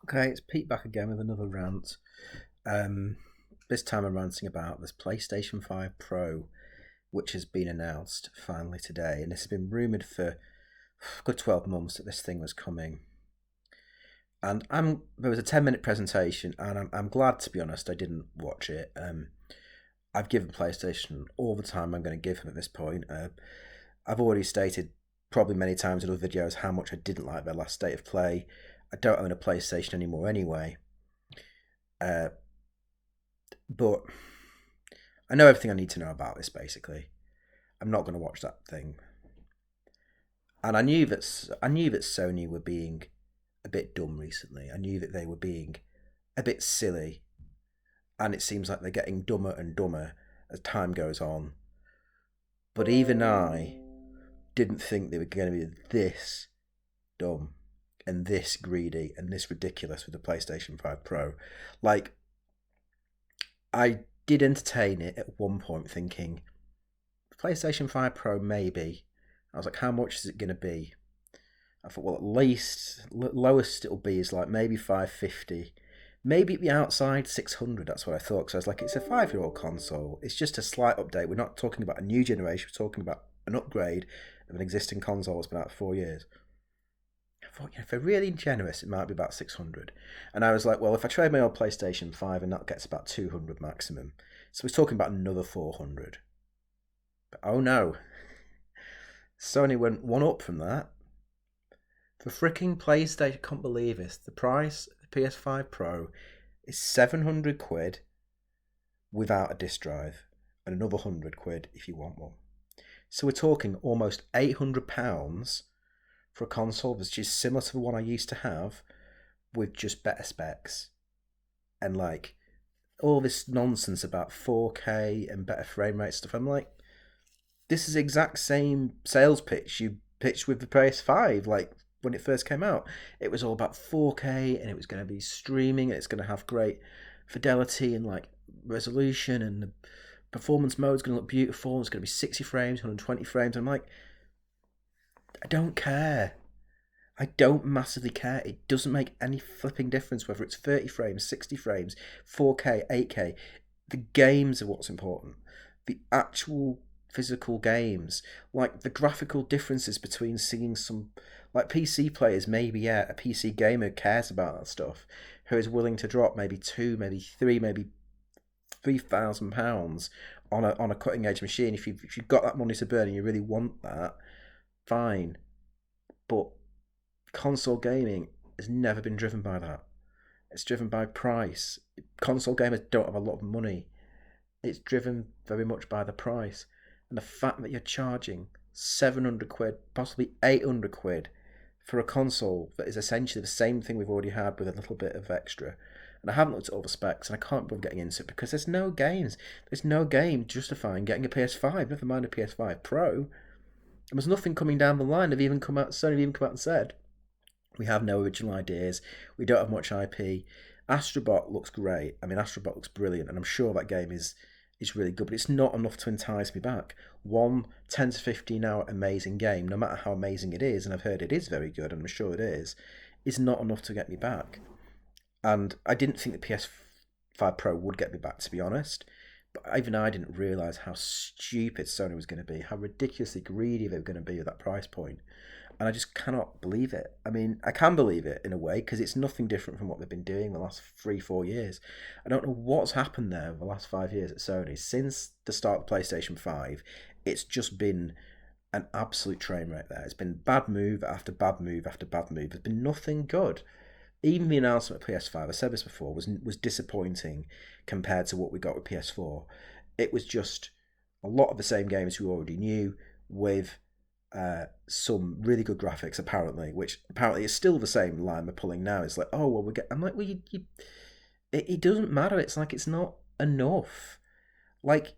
Okay, it's Pete back again with another rant. Um, this time I'm ranting about this PlayStation 5 Pro, which has been announced finally today, and this has been rumoured for a good 12 months that this thing was coming. And there was a 10-minute presentation, and I'm glad, to be honest, I didn't watch it. I've given PlayStation all the time I'm going to give them at this point. I've already stated probably many times in other videos how much I didn't like their last state of play. I don't own a PlayStation anymore anyway. Uh, but I know everything I need to know about this. Basically, I'm not going to watch that thing, and I knew that Sony were being a bit dumb recently. I knew that they were being a bit silly, and it seems like they're getting dumber and dumber as time goes on. But even I didn't think they were going to be this dumb and this greedy and this ridiculous with the PlayStation 5 Pro. Like, I did entertain it at one point thinking, PlayStation 5 Pro maybe. I was like, how much is it going to be? I thought, well, at least, lowest it'll be is like maybe 550. Maybe at the outside 600, that's what I thought. Because I was like, it's a 5-year-old console. It's just a slight update. We're not talking about a new generation. We're talking about an upgrade of an existing console that's been out for 4 years. I thought, if they're really generous, it might be about 600. And I was like, well, if I trade my old PlayStation 5 and that gets about 200 maximum. So we're talking about another 400. But oh no. Sony went one up from that. For freaking PlayStation, I can't believe this. The price of the PS5 Pro is 700 quid without a disc drive, and another 100 quid if you want one. So we're talking almost £800 for a console which is similar to the one I used to have, with just better specs. And like all this nonsense about 4K and better frame rate stuff. I'm like, this is the exact same sales pitch you pitched with the PS5. Like, when it first came out, it was all about 4K and it was going to be streaming and it's going to have great fidelity and like resolution, and the performance mode is going to look beautiful. It's going to be 60 frames, 120 frames. I'm like, I don't care. I don't massively care. It doesn't make any flipping difference whether it's 30 frames, 60 frames, 4K, 8K. The games are what's important. The actual physical games, like the graphical differences between seeing some, like PC players, maybe, yeah, a PC gamer cares about that stuff, who is willing to drop maybe two, maybe three, maybe £3,000 on a cutting edge machine. If you've got that money to burn and you really want that, fine. But console gaming has never been driven by that. It's driven by price. Console gamers don't have a lot of money. It's driven very much by the price. And the fact that you're charging 700 quid, possibly 800 quid for a console that is essentially the same thing we've already had with a little bit of extra. And I haven't looked at all the specs, and I can't bother getting into it because there's no games. There's no game justifying getting a PS5, never mind a PS5 Pro. There was nothing coming down the line. Sony have even come out and said, we have no original ideas. We don't have much IP. Astrobot looks great. I mean, Astrobot looks brilliant, and I'm sure that game is really good, but it's not enough to entice me back. One 10 to 15 hour amazing game, no matter how amazing it is, and I've heard it is very good, and I'm sure it is not enough to get me back. And I didn't think the PS5 Pro would get me back, to be honest. But even I didn't realise how stupid Sony was going to be, how ridiculously greedy they were going to be at that price point. And I just cannot believe it. I mean, I can believe it in a way because it's nothing different from what they've been doing the last 3-4 years. I don't know what's happened there over the last 5 years at Sony. Since the start of PlayStation 5, it's just been an absolute train wreck there. It's been bad move after bad move after bad move. There's been nothing good. Even the announcement of PS5, I said this before, was disappointing compared to what we got with PS4. It was just a lot of the same games we already knew, with some really good graphics, apparently, which apparently is still the same line we're pulling now. It's like, oh, well, I'm like, well, it doesn't matter. It's like, it's not enough. Like,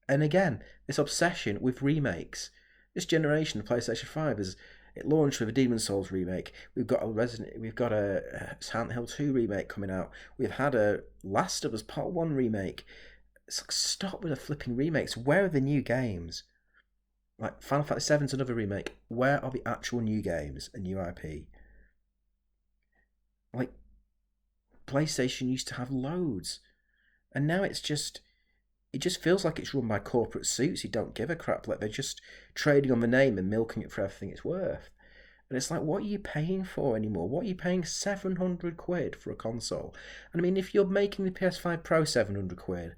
and again, this obsession with remakes. This generation of PlayStation 5 it launched with a Demon's Souls remake. We've got a Silent Hill 2 remake coming out. We've had a Last of Us Part 1 remake. It's like, stop with the flipping remakes. Where are the new games? Like, Final Fantasy VII's another remake. Where are the actual new games and new IP? Like, PlayStation used to have loads, and now it just feels like it's run by corporate suits who don't give a crap. Like, they're just trading on the name and milking it for everything it's worth. And it's like, what are you paying for anymore? What are you paying £700 for a console? And I mean, if you're making the PS5 Pro £700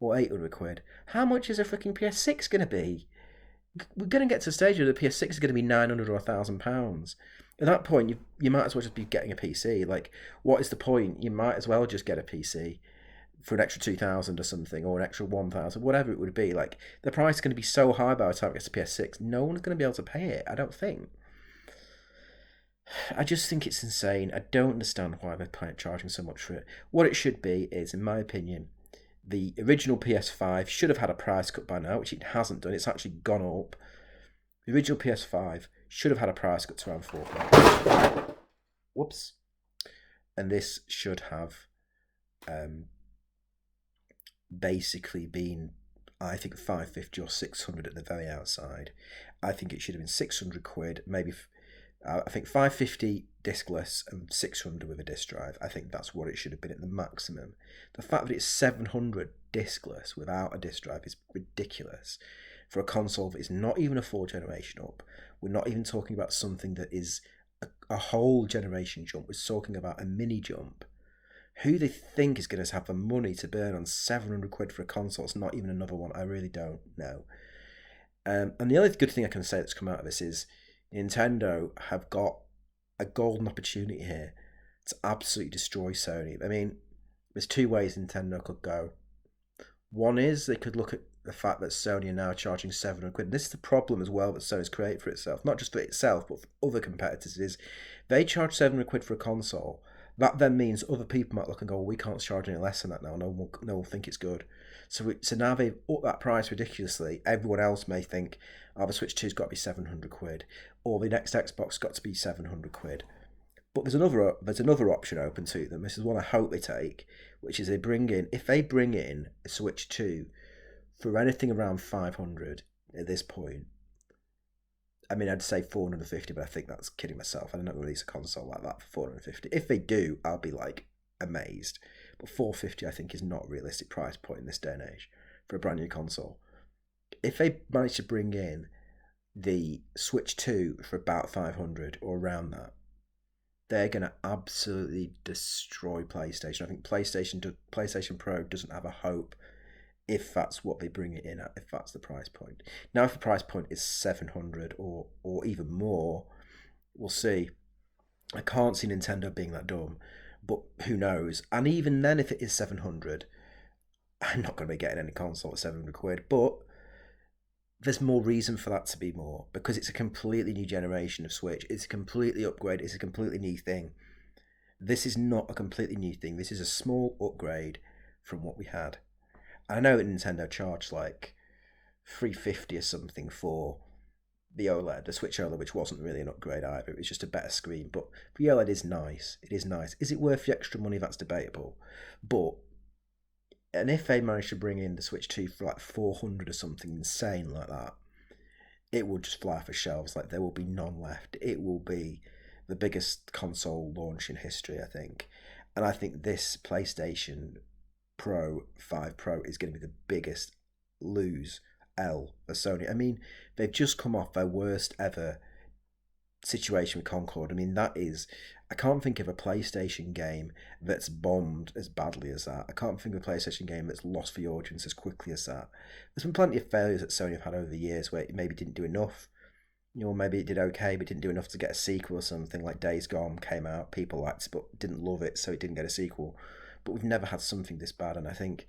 or £800, how much is a freaking PS6 going to be? We're going to get to the stage where the PS6 is going to be £900 or £1,000. At that point, you might as well just be getting a PC. Like, what is the point? You might as well just get a PC for an extra 2,000 or something, or an extra 1,000, whatever it would be. Like, the price is going to be so high by the time it gets to PS6, no one's going to be able to pay it, I don't think. I just think it's insane. I don't understand why they're charging so much for it. What it should be is, in my opinion, the original PS5 should have had a price cut by now, which it hasn't done. It's actually gone up. The original PS5 should have had a price cut to around £4. Whoops. And this should have basically been, I think, £550 or £600 at the very outside. I think it should have been £600, maybe. I think £550 diskless and £600 with a disk drive. I think that's what it should have been at the maximum. The fact that it's £700 diskless without a disk drive is ridiculous for a console that is not even a full generation up. We're not even talking about something that is a whole generation jump. We're talking about a mini jump. Who they think is going to have the money to burn on £700 for a console? It's not even another one. I really don't know. And the only good thing I can say that's come out of this is Nintendo have got a golden opportunity here to absolutely destroy Sony. I mean, there's two ways Nintendo could go. One is they could look at the fact that Sony are now charging £700. This is the problem as well that Sony's created for itself, not just for itself, but for other competitors, is they charge £700 for a console. That then means other people might look and go, well, we can't charge any less than that now. No one will think it's good. So now they've upped that price ridiculously. Everyone else may think, oh, the Switch 2's got to be £700, or the next Xbox got to be £700. But there's another option open to them. This is one I hope they take, which is if they bring in a Switch 2 for anything around £500 at this point. I mean, I'd say £450, but I think that's kidding myself. I don't release a console like that for £450. If they do, I'll be like amazed. But £450, I think, is not a realistic price point in this day and age for a brand new console. If they manage to bring in the Switch 2 for about £500 or around that, they're going to absolutely destroy PlayStation. I think PlayStation Pro doesn't have a hope if that's what they bring it in at, if that's the price point. Now, if the price point is £700 or even more, we'll see. I can't see Nintendo being that dumb, but who knows? And even then, if it is £700, I'm not going to be getting any console at £700, but there's more reason for that to be more, because it's a completely new generation of Switch. It's a completely upgrade. It's a completely new thing. This is not a completely new thing. This is a small upgrade from what we had. I know that Nintendo charged like $350 or something for the OLED, the Switch OLED, which wasn't really an upgrade either. It was just a better screen. But the OLED is nice. It is nice. Is it worth the extra money? That's debatable. And if they manage to bring in the Switch 2 for like $400 or something insane like that, it will just fly off the shelves. Like, there will be none left. It will be the biggest console launch in history, I think. And I think this PlayStation 5 Pro is going to be the biggest L for Sony. I mean, they've just come off their worst ever situation with Concord. I mean, I can't think of a PlayStation game that's bombed as badly as that. I can't think of a PlayStation game that's lost the audience as quickly as that. There's been plenty of failures that Sony have had over the years where it maybe didn't do enough. Maybe it did okay, but didn't do enough to get a sequel or something. Like Days Gone came out, people liked it, but didn't love it, so it didn't get a sequel. But we've never had something this bad, and I think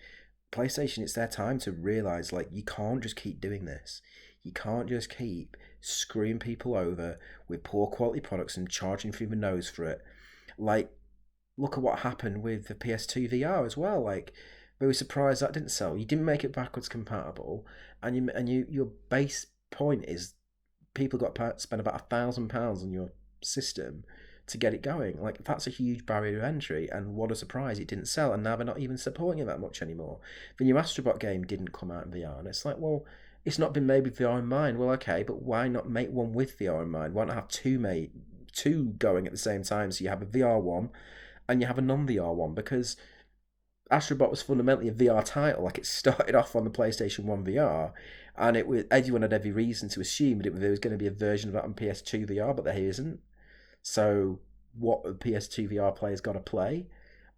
PlayStation, it's their time to realise, like, you can't just keep doing this. You can't just keep screwing people over with poor quality products and charging through the nose for it. Like, look at what happened with the PS2 VR as well. Like, they were surprised that didn't sell. You didn't make it backwards compatible, and your base point is people got to spend about £1,000 on your system to get it going. Like, that's a huge barrier to entry, and what a surprise it didn't sell, and now they're not even supporting it that much anymore. The new Astrobot game didn't come out in VR, and it's like, well, it's not been made with VR in mind. Well, okay, but why not make one with VR in mind? Why not have two made two going at the same time. So you have a VR one and you have a non-VR one, because Astrobot was fundamentally a VR title. Like, it started off on the PlayStation 1 VR, and everyone had every reason to assume that there was going to be a version of that on PS2 VR, but there isn't. So what the PS2 VR players got to play?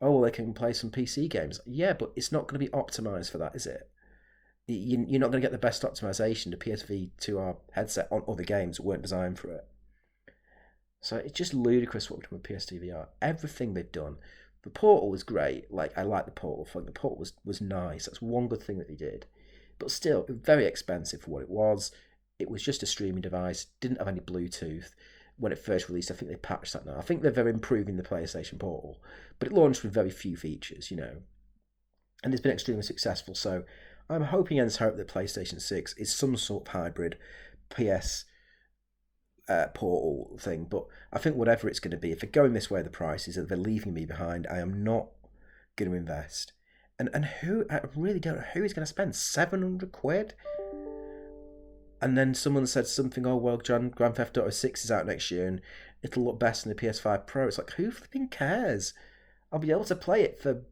Oh, well, they can play some PC games. Yeah, but it's not going to be optimized for that, is it? You're not going to get the best optimization. The PSV2R headset on other games weren't designed for it. So it's just ludicrous what we've done with PS2 VR. Everything they've done. The Portal was great. Like, I like the Portal. I think the Portal was nice. That's one good thing that they did. But still, very expensive for what it was. It was just a streaming device. Didn't have any Bluetooth. When it first released, I think they patched that now. I think they're very improving the PlayStation Portal. But it launched with very few features, And it's been extremely successful. So I'm hoping against hope that PlayStation 6 is some sort of hybrid PS Portal thing. But I think whatever it's going to be, if they're going this way, the prices, if they're leaving me behind, I am not going to invest. And who, I really don't know who is going to spend £700. And then someone said something, oh, well, Grand Theft Auto 6 is out next year and it'll look best in the PS5 Pro. It's like, who flipping cares? I'll be able to play it for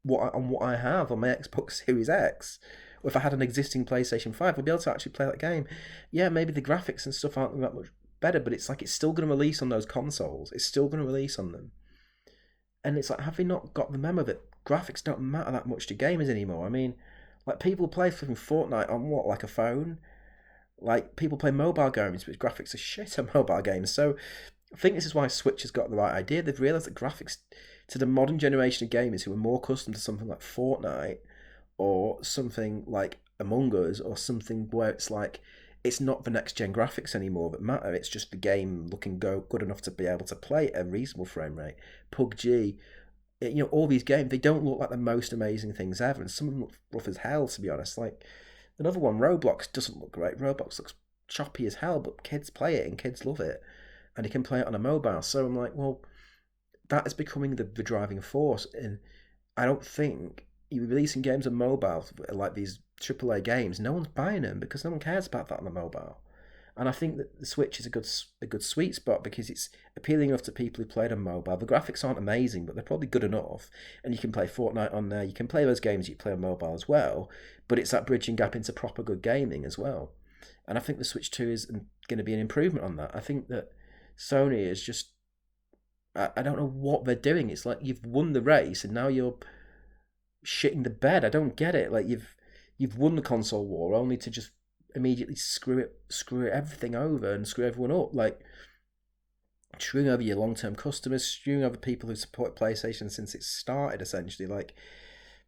what I have on my Xbox Series X. Or if I had an existing PlayStation 5, I'll be able to actually play that game. Yeah, maybe the graphics and stuff aren't that much better, but it's like, it's still going to release on those consoles. It's still going to release on them. And it's like, have they not got the memo that graphics don't matter that much to gamers anymore? I mean, like, people play flipping Fortnite on what, like a phone? Like, people play mobile games, but graphics are shit on mobile games. So I think this is why Switch has got the right idea. They've realised that graphics to the modern generation of gamers who are more accustomed to something like Fortnite or something like Among Us or something where it's like, it's not the next gen graphics anymore that matter. It's just the game looking good enough to be able to play at a reasonable frame rate. PUBG, all these games, they don't look like the most amazing things ever. And some of them look rough as hell, to be honest. Like, another one, Roblox, doesn't look great. Roblox looks choppy as hell, but kids play it and kids love it. And you can play it on a mobile. So I'm like, well, that is becoming the driving force. And I don't think you're releasing games on mobile, like these AAA games, no one's buying them because no one cares about that on the mobile. And I think that the Switch is a good sweet spot because it's appealing enough to people who played on mobile. The graphics aren't amazing, but they're probably good enough. And you can play Fortnite on there. You can play those games you play on mobile as well. But it's that bridging gap into proper good gaming as well. And I think the Switch 2 is going to be an improvement on that. I think that Sony is just, I don't know what they're doing. It's like, you've won the race and now you're shitting the bed. I don't get it. Like, you've won the console war only to just immediately screw everything over and screw everyone up, like screwing over your long-term customers, screwing over people who support PlayStation since it started, essentially. Like,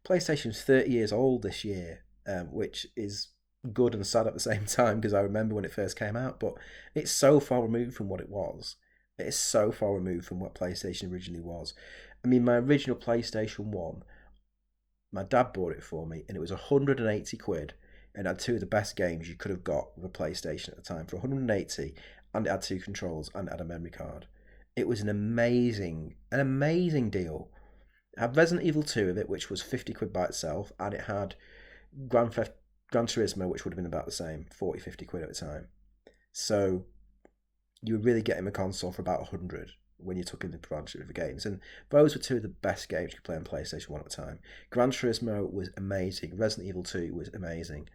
PlayStation's 30 years old this year, which is good and sad at the same time because I remember when it first came out, but it's so far removed from what it was. It is so far removed from what PlayStation originally was. I mean, my original PlayStation 1, my dad bought it for me and it was £180 and had two of the best games you could have got with a PlayStation at the time for 180, and it had two controls and it had a memory card. It was an amazing deal. It had Resident Evil 2 of it, which was £50 by itself, and it had Gran Turismo, which would have been about the same, 40, £50 at the time. So you were really getting a console for about 100 when you took in the branch of the games. And those were two of the best games you could play on PlayStation 1 at the time. Gran Turismo was amazing. Resident Evil 2 was amazing.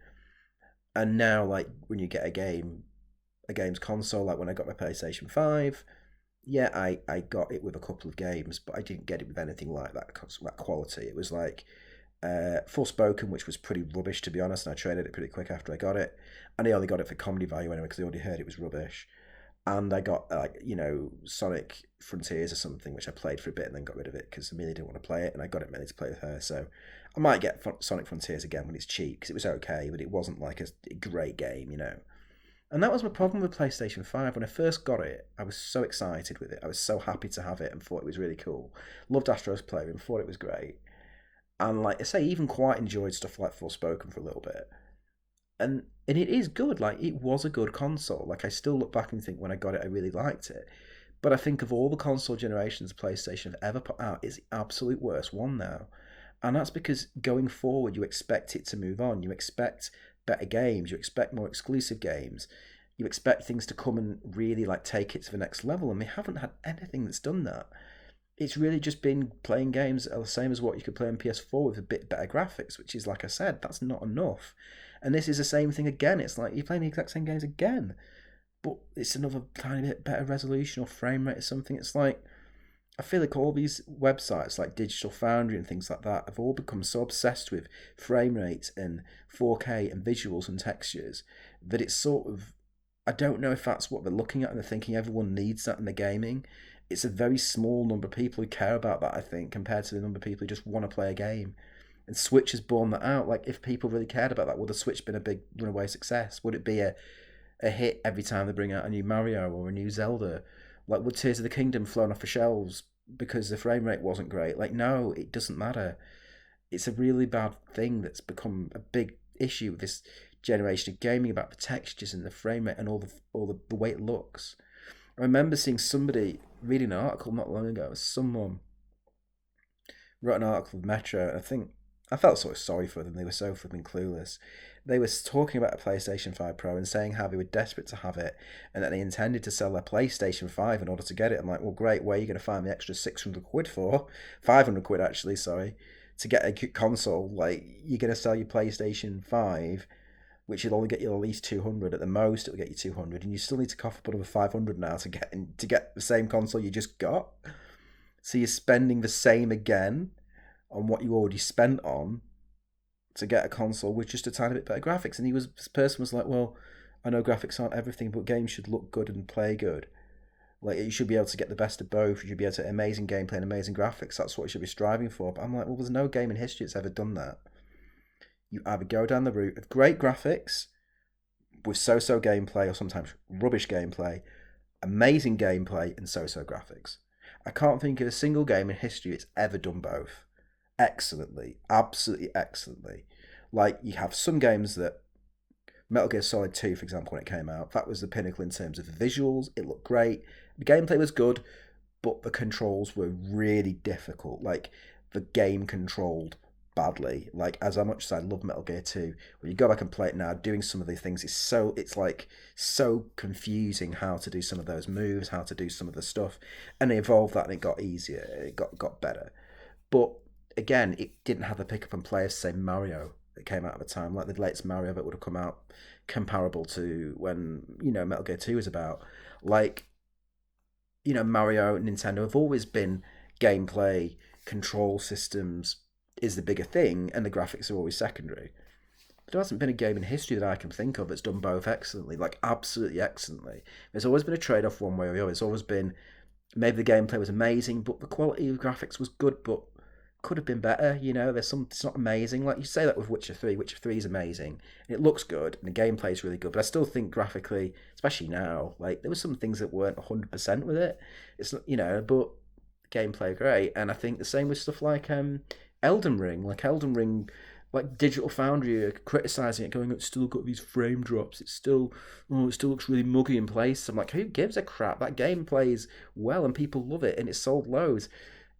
And now, like, when you get a game's console, like when I got my PlayStation 5, yeah, I got it with a couple of games, but I didn't get it with anything like that quality. It was like Forspoken, which was pretty rubbish, to be honest, and I traded it pretty quick after I got it. And I only got it for comedy value anyway, because I already heard it was rubbish. And I got, Sonic Frontiers or something, which I played for a bit and then got rid of it because Amelia didn't want to play it, and I got it mainly to play with her. So I might get Sonic Frontiers again when it's cheap, because it was okay, but it wasn't like a great game, And that was my problem with PlayStation 5. When I first got it, I was so excited with it. I was so happy to have it and thought it was really cool. Loved Astro's Playroom, thought it was great. And like I say, even quite enjoyed stuff like Forspoken for a little bit. And it is good. Like, it was a good console. Like, I still look back and think when I got it, I really liked it. But I think of all the console generations PlayStation have ever put out, it's the absolute worst one now. And that's because going forward, you expect it to move on. You expect better games. You expect more exclusive games. you expect things to come and really like take it to the next level, and they haven't had anything that's done that. It's really just been playing games that are the same as what you could play on PS4 with a bit better graphics, which is, like I said, that's not enough. And this is the same thing again. It's like you're playing the exact same games again, but it's another tiny bit better resolution or frame rate or something. It's like, I feel like all these websites like Digital Foundry and things like that have all become so obsessed with frame rates and 4K and visuals and textures that it's sort of, I don't know if that's what they're looking at and they're thinking everyone needs that in the gaming. It's a very small number of people who care about that, I think, compared to the number of people who just want to play a game. And Switch has borne that out. Like, if people really cared about that, would the Switch been a big runaway success? Would it be a hit every time they bring out a new Mario or a new Zelda? Like, would Tears of the Kingdom flown off the shelves because the frame rate wasn't great? Like, no, it doesn't matter. It's a really bad thing that's become a big issue with this generation of gaming, about the textures and the frame rate and all the way it looks. I remember seeing somebody reading an article not long ago. Someone wrote an article with Metro, and I think I felt sort of sorry for them. They were so flipping clueless. They were talking about a PlayStation 5 Pro and saying how they were desperate to have it and that they intended to sell their PlayStation 5 in order to get it. I'm like, well, great, where are you going to find the extra 600 quid for? 500 quid, actually, sorry, to get a console. Like, you're going to sell your PlayStation 5, which will only get you at least 200. At the most, it'll get you 200, and you still need to cough up another 500 now to get the same console you just got. So you're spending the same again on what you already spent on to get a console with just a tiny bit better graphics. And this person was like, well, I know graphics aren't everything, but games should look good and play good. Like, you should be able to get the best of both. You should be able to amazing gameplay and amazing graphics. That's what you should be striving for. But I'm like, well, there's no game in history that's ever done that. You either go down the route of great graphics with so-so gameplay, or sometimes rubbish gameplay, amazing gameplay, and so-so graphics. I can't think of a single game in history that's ever done both excellently, absolutely excellently. Like, you have some games that, Metal Gear Solid 2, for example, when it came out, that was the pinnacle in terms of the visuals. It looked great, the gameplay was good, but the controls were really difficult. Like, the game controlled badly. Like, as much as I love Metal Gear 2, when you go back and play it now, doing some of these things, it's like so confusing how to do some of those moves, how to do some of the stuff. And they evolved that and it got easier, it got better. But again, it didn't have the pick up and play of, say, Mario that came out at the time. Like, the latest Mario that would have come out comparable to when, Metal Gear 2 was about. Like, Mario and Nintendo have always been gameplay, control systems is the bigger thing, and the graphics are always secondary. But there hasn't been a game in history that I can think of that's done both excellently, like absolutely excellently. There's always been a trade-off one way or the other. It's always been, maybe the gameplay was amazing, but the quality of graphics was good, but could have been better. It's not amazing. Like, you say that with Witcher 3. Witcher 3 is amazing, and it looks good, and the gameplay is really good, but I still think graphically, especially now, like, there were some things that weren't 100% with it. It's not, but gameplay great. And I think the same with stuff like Elden Ring. Like Digital Foundry are criticising it, going, it's still got these frame drops. It still looks really muggy in place. I'm like, who gives a crap? That game plays well and people love it and it's sold loads.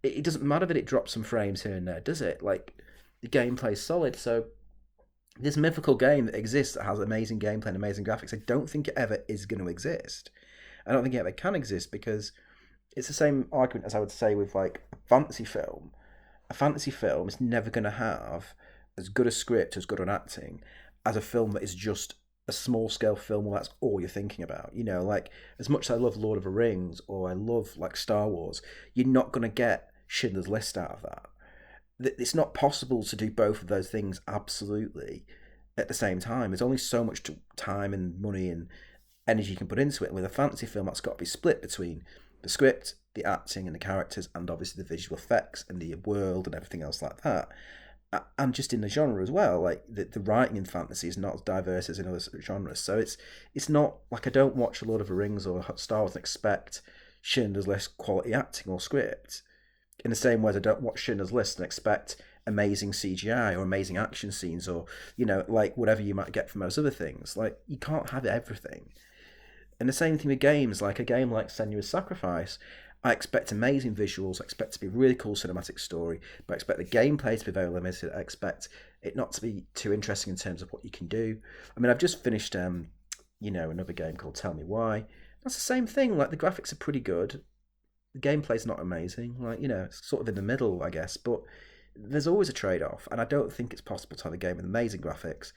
It doesn't matter that it drops some frames here and there, does it? Like, the gameplay's solid. So this mythical game that exists that has amazing gameplay and amazing graphics, I don't think it ever is going to exist. I don't think it ever can exist, because it's the same argument as I would say with, like, a fantasy film. A fantasy film is never going to have as good a script, as good an acting, as a film that is just a small-scale film where that's all you're thinking about. Like, as much as I love Lord of the Rings, or I love, like, Star Wars, you're not going to get Schindler's List out of that. It's not possible to do both of those things absolutely at the same time. There's only so much time and money and energy you can put into it. And with a fantasy film, that's got to be split between the script, the acting and the characters, and obviously the visual effects and the world and everything else like that. And just in the genre as well, like, the writing in fantasy is not as diverse as in other genres. So it's not like, I don't watch a Lord of the Rings or Star Wars and expect Schindler's List quality acting or script, in the same way as I don't watch Schindler's List and expect amazing CGI or amazing action scenes, or, like, whatever you might get from those other things. Like, you can't have everything. And the same thing with games. Like, a game like Senua's Sacrifice, I expect amazing visuals, I expect it to be a really cool cinematic story, but I expect the gameplay to be very limited. I expect it not to be too interesting in terms of what you can do. I mean, I've just finished another game called Tell Me Why. That's the same thing. Like the graphics are pretty good. The gameplay's not amazing. Like, it's sort of in the middle, I guess. But there's always a trade-off, and I don't think it's possible to have a game with amazing graphics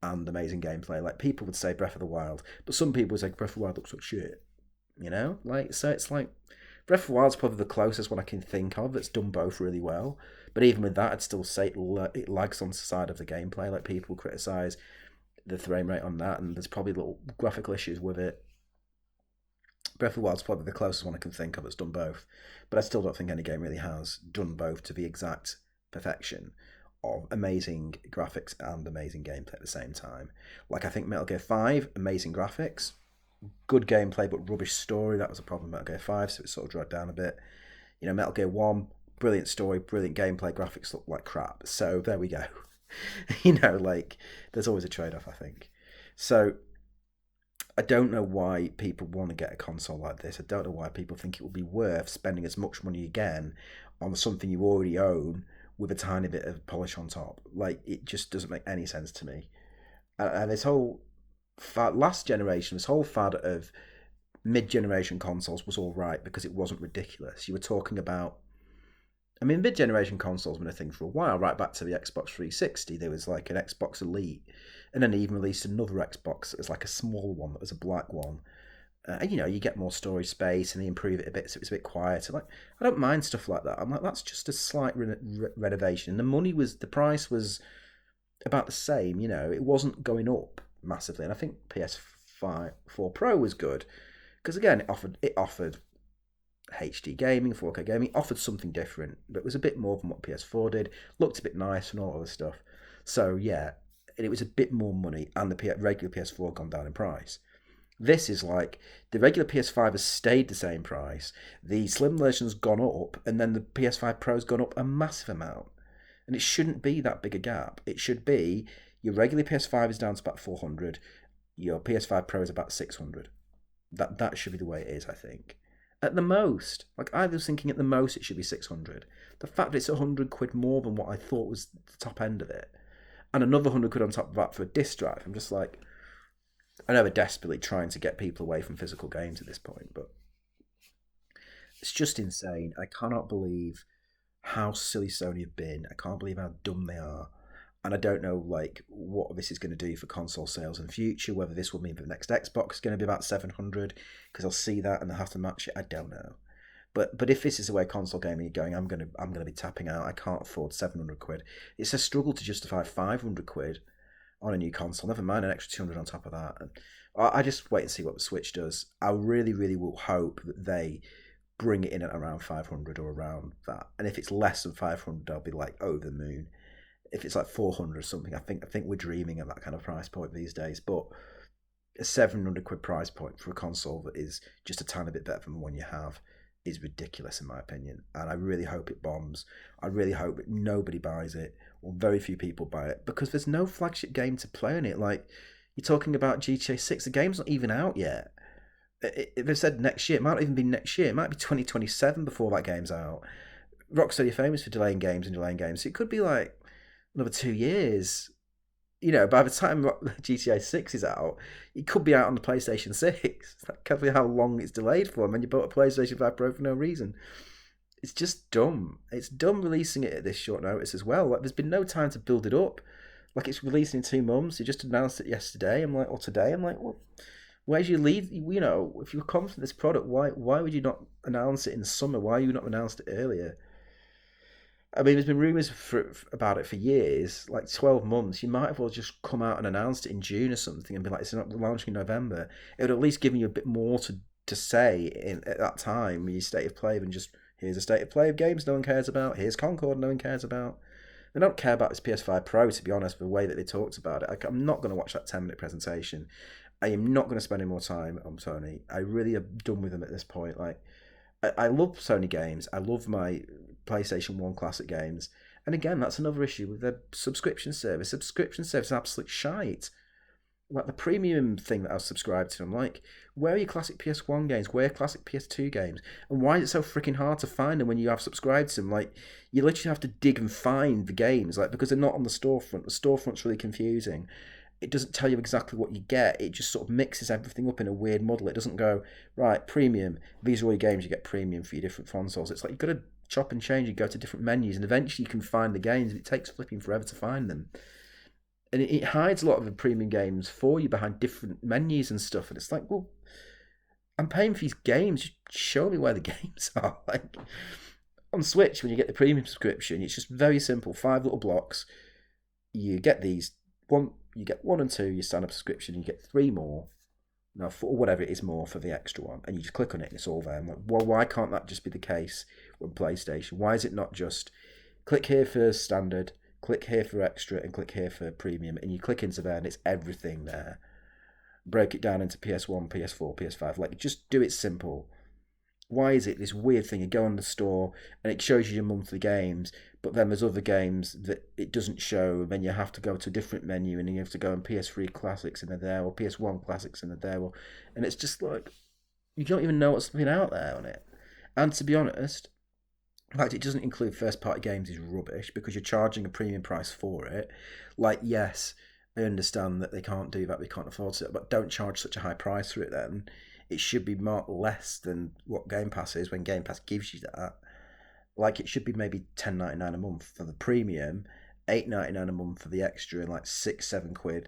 and amazing gameplay. Like people would say Breath of the Wild, but some people would say Breath of the Wild looks like shit. Like so it's like Breath of the Wild's probably the closest one I can think of that's done both really well. But even with that, I'd still say it lags on the side of the gameplay. Like people criticize the frame rate on that, and there's probably little graphical issues with it. Breath of the Wild's probably the closest one I can think of that's done both, but I still don't think any game really has done both to the exact perfection of amazing graphics and amazing gameplay at the same time. Like I think Metal Gear 5, amazing graphics, good gameplay but rubbish story. That was a problem with Metal Gear 5, so it sort of dragged down a bit. Metal Gear 1, brilliant story, brilliant gameplay, graphics look like crap. So there we go. Like there's always a trade-off, I think. So I don't know why people want to get a console like this. I don't know why people think it will be worth spending as much money again on something you already own with a tiny bit of polish on top. Like, it just doesn't make any sense to me. And this whole last generation, this whole fad of mid-generation consoles was all right because it wasn't ridiculous. You were talking about, mid-generation consoles have been a thing for a while, right back to the Xbox 360. There was like an Xbox Elite, and then they even released another Xbox that was like a small one that was a black one. And you get more storage space and they improve it a bit so it's a bit quieter. Like, I don't mind stuff like that. I'm like, that's just a slight renovation. And the price was about the same, it wasn't going up massively. And I think PS5 4 Pro was good because again, it offered HD gaming, 4K gaming, offered something different, but it was a bit more than what PS4 did, looked a bit nice and all other stuff. So yeah, it was a bit more money, and the regular PS4 gone down in price. This is like the regular PS5 has stayed the same price, the slim version's gone up, and then the PS5 Pro's gone up a massive amount. And it shouldn't be that big a gap. It should be your regular PS5 is down to about 400, your PS5 Pro is about 600. That should be the way it is, I think. At the most, like I was thinking, at the most it should be 600. The fact that it's 100 quid more than what I thought was the top end of it, and another 100 quid on top of that for a disc drive, I'm just like, I know they're desperately trying to get people away from physical games at this point, but it's just insane. I cannot believe how silly Sony have been. I can't believe how dumb they are. And I don't know like what this is going to do for console sales in the future, whether this will mean the next Xbox is going to be about 700, because I'll see that and they'll have to match it. I don't know. But if this is the way console gaming is going, I'm gonna be tapping out. I can't afford 700 quid. It's a struggle to justify 500 quid on a new console. Never mind an extra 200 on top of that. And I just wait and see what the Switch does. I really, really will hope that they bring it in at around 500 or around that. And if it's less than 500, I'll be like over the moon. If it's like 400 or something, I think we're dreaming of that kind of price point these days. But a 700 quid price point for a console that is just a tiny bit better than the one you have is ridiculous in my opinion. And I really hope it bombs. I really hope that nobody buys it, or very few people buy it, because there's no flagship game to play on it. Like, you're talking about GTA 6, the game's not even out yet. They've said next year. It might not even be next year. It might be 2027 before that game's out. Rockstar are famous for delaying games and delaying games. So it could be like another 2 years. By the time GTA 6 is out, it could be out on the PlayStation 6. That could be how long it's delayed for. And then you bought a PlayStation 5 Pro for no reason. It's just dumb. It's dumb releasing it at this short notice as well. Like, there's been no time to build it up. Like, it's releasing in 2 months. You just announced it yesterday. Or today. I'm like, well, where's your lead? If you're confident in this product, why would you not announce it in the summer? Why you not announced it earlier? I mean, there's been rumours about it for years, like 12 months. You might have well just come out and announced it in June or something and be like, it's not launching in November. It would at least give you a bit more to say at that time with your state of play than just, here's a state of play of games no one cares about, here's Concord no one cares about. They don't care about this PS5 Pro, to be honest, the way that they talked about it. I'm not going to watch that 10-minute presentation. I am not going to spend any more time on Sony. I really am done with them at this point. Like, I love Sony games. I love my PlayStation 1 classic games. And again, that's another issue with their subscription service. Subscription service is absolute shite. Like the premium thing that I was subscribed to, I'm like, where are your classic PS1 games? Where are classic PS2 games? And why is it so freaking hard to find them when you have subscribed to them? Like, you literally have to dig and find the games, like, because they're not on the storefront. The storefront's really confusing. it doesn't tell you exactly what you get. It just sort of mixes everything up in a weird muddle. It doesn't go, right, premium, these are all your games, you get premium for your different consoles. It's like you've got to chop and change and go to different menus, and eventually you can find the games, but it takes flipping forever to find them. And it hides a lot of the premium games for you behind different menus and stuff. And it's like, well, I'm paying for these games. Just show me where the games are. Like on Switch, when you get the premium subscription, it's just very simple. 5 little blocks. You get these one. You get 1 and 2. You sign up a subscription. You get 3 more. No, 4, whatever it is more for the extra one, and you just click on it and it's all there. I'm like, well, why can't that just be the case with PlayStation? Why is it not just click here for standard, click here for extra, and click here for premium, and you click into there and it's everything there. Break it down into PS1, PS4, PS5. Like, just do it simple. Why is it this weird thing? You go on the store and it shows you your monthly games, but then there's other games that it doesn't show. Then you have to go to a different menu and you have to go on PS3 Classics and they're there, or PS1 Classics and they're there. And it's just like, you don't even know what's been out there on it. And to be honest, the fact it doesn't include first-party games is rubbish because you're charging a premium price for it. Like, yes, I understand that they can't do that, they can't afford it, but don't charge such a high price for it then. It should be marked less than what Game Pass is when Game Pass gives you that. Like, it should be maybe $10.99 a month for the premium, $8.99 a month for the extra, and like £6-7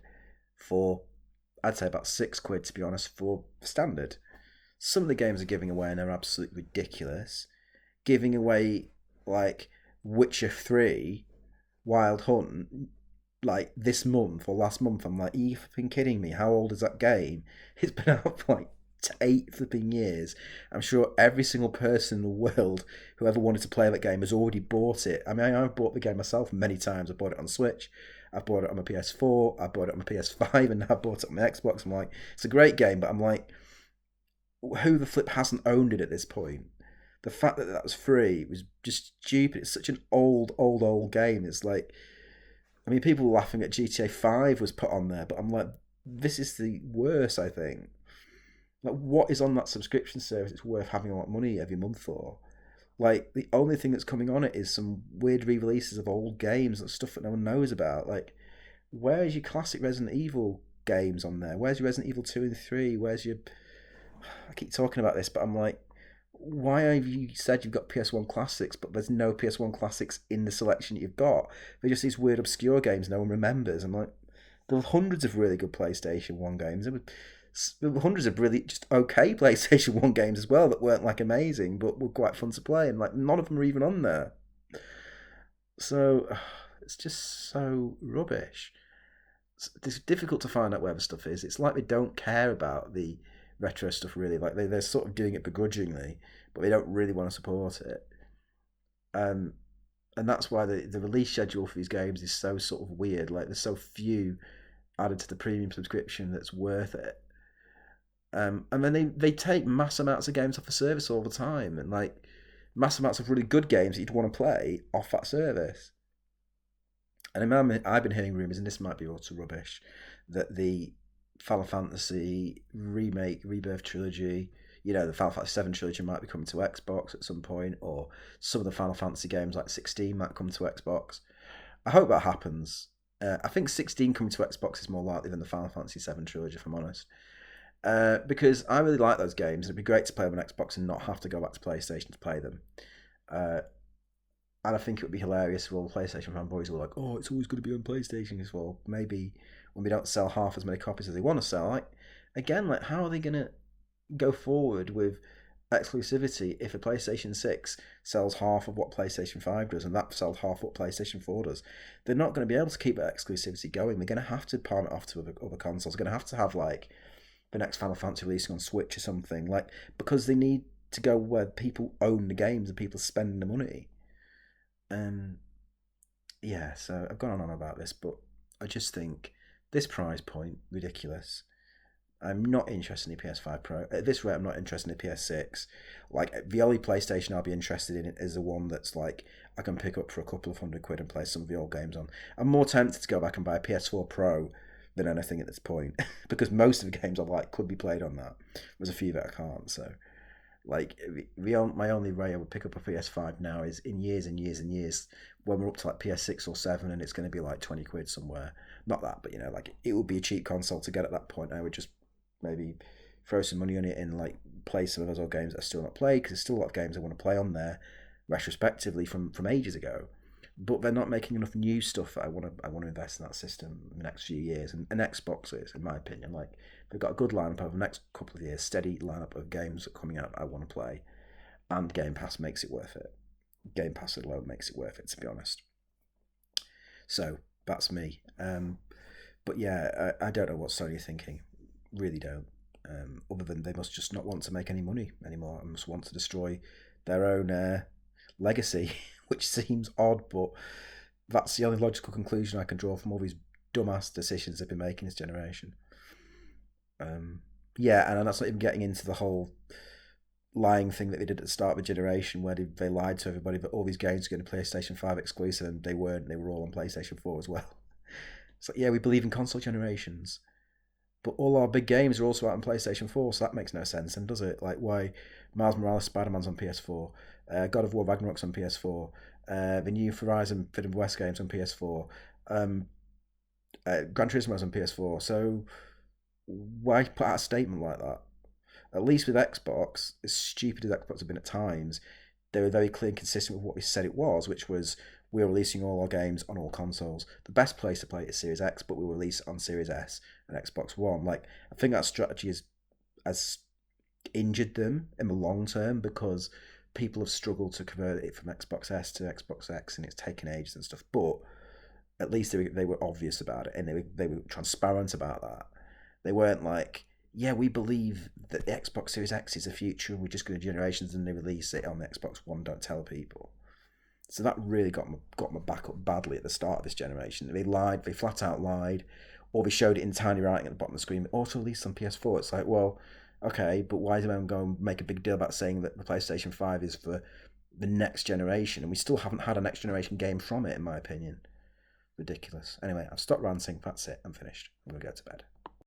for, I'd say about £6 to be honest, for standard. Some of the games are giving away and they're absolutely ridiculous. Giving away like Witcher 3, Wild Hunt, like this month or last month. I'm like, are you flipping kidding me? How old is that game? It's been out for like 8 flipping years. I'm sure every single person in the world who ever wanted to play that game has already bought it. I mean, I've bought the game myself many times. I bought it on Switch, I bought it on my PS4, I bought it on my PS5, and now I bought it on my Xbox. I'm like, it's a great game, but I'm like, who the flip hasn't owned it at this point? The fact that that was free was just stupid. It's such an old game. It's like, I mean, people were laughing at GTA 5 was put on there, but I'm like, this is the worst, I think. Like, what is on that subscription service it's worth having a lot of money every month for? Like, the only thing that's coming on it is some weird re-releases of old games and stuff that no one knows about. Like, where's your classic Resident Evil games on there? Where's your Resident Evil 2 and 3? Where's your... I keep talking about this, but I'm like, why have you said you've got PS1 Classics, but there's no PS1 Classics in the selection that you've got? They're just these weird, obscure games no one remembers. I'm like, there were hundreds of really good PlayStation 1 games. There were hundreds of really just okay PlayStation 1 games as well that weren't like amazing, but were quite fun to play, and like none of them are even on there. So it's just so rubbish. It's difficult to find out where the stuff is. It's like they don't care about the retro stuff really. Like they're sort of doing it begrudgingly, but they don't really want to support it. And that's why the release schedule for these games is so sort of weird. Like there's so few added to the premium subscription that's worth it. And then they take mass amounts of games off the service all the time, and like mass amounts of really good games that you'd want to play off that service. And I've been hearing rumours, and this might be utter rubbish, that the Final Fantasy remake, Rebirth trilogy, the Final Fantasy 7 trilogy might be coming to Xbox at some point, or some of the Final Fantasy games like 16 might come to Xbox. I hope that happens. I think 16 coming to Xbox is more likely than the Final Fantasy 7 trilogy, if I'm honest. Because I really like those games. It'd be great to play them on Xbox and not have to go back to PlayStation to play them. And I think it would be hilarious for all the PlayStation fanboys who are like, oh, it's always going to be on PlayStation as well. Maybe when we don't sell half as many copies as they want to sell. Like, again, like, how are they going to go forward with exclusivity if a PlayStation 6 sells half of what PlayStation 5 does and that sells half what PlayStation 4 does? They're not going to be able to keep that exclusivity going. They're going to have to palm it off to other consoles. They're going to have like the next Final Fantasy releasing on Switch or something, like, because they need to go where people own the games and people spend the money. Yeah, so I've gone on about this, but I just think this price point, ridiculous. I'm not interested in the PS5 Pro. At this rate, I'm not interested in the PS6. Like, the only PlayStation I'll be interested in is the one that's like, I can pick up for a couple of £100 and play some of the old games on. I'm more tempted to go back and buy a PS4 Pro than anything at this point, because most of the games I like could be played on that. There's a few that I can't, so Like my only way I would pick up a PS5 now is in years and years and years when we're up to like PS6 or 7 and it's going to be like 20 quid somewhere. Not that, but like it would be a cheap console to get at that point. I would just maybe throw some money on it and like play some of those old games that I still not played because there's still a lot of games I want to play on there retrospectively from ages ago. But they're not making enough new stuff that I want to invest in that system in the next few years. And Xbox is, in my opinion, like they've got a good lineup over the next couple of years, steady lineup of games that are coming out that I want to play, and Game Pass makes it worth it. Game Pass alone makes it worth it, to be honest. So that's me. But yeah, I don't know what Sony are thinking. Really don't. Other than they must just not want to make any money anymore and must want to destroy their own legacy, which seems odd, but that's the only logical conclusion I can draw from all these dumbass decisions they've been making this generation. Yeah, and that's not even getting into the whole lying thing that they did at the start of the generation where they lied to everybody that all these games are going to PlayStation 5 exclusive and they weren't. They were all on PlayStation 4 as well. It's like, yeah, we believe in console generations, but all our big games are also out on PlayStation 4, so that makes no sense, and does it? Like, why Miles Morales Spider-Man's on PS4, God of War Ragnarok's on PS4, the new Horizon Forbidden West games on PS4, Gran Turismo's on PS4, so why put out a statement like that? At least with Xbox, as stupid as Xbox have been at times, they were very clear and consistent with what we said it was, which was we're releasing all our games on all consoles. The best place to play it is Series X, but we'll release it on Series S and Xbox One. Like, I think that strategy has injured them in the long term because people have struggled to convert it from Xbox S to Xbox X, and it's taken ages and stuff. But at least they were obvious about it, and they were transparent about that. They weren't like, yeah, we believe that the Xbox Series X is the future and we're just going to generations and they release it on the Xbox One, don't tell people. So that really got my back up badly at the start of this generation. They lied, they flat out lied, or they showed it in tiny writing at the bottom of the screen, auto release on PS4. It's like, well, okay, but why is everyone going to make a big deal about saying that the PlayStation 5 is for the next generation? And we still haven't had a next generation game from it, in my opinion. Ridiculous. Anyway, I've stopped ranting. That's it. I'm finished. I'm going to go to bed.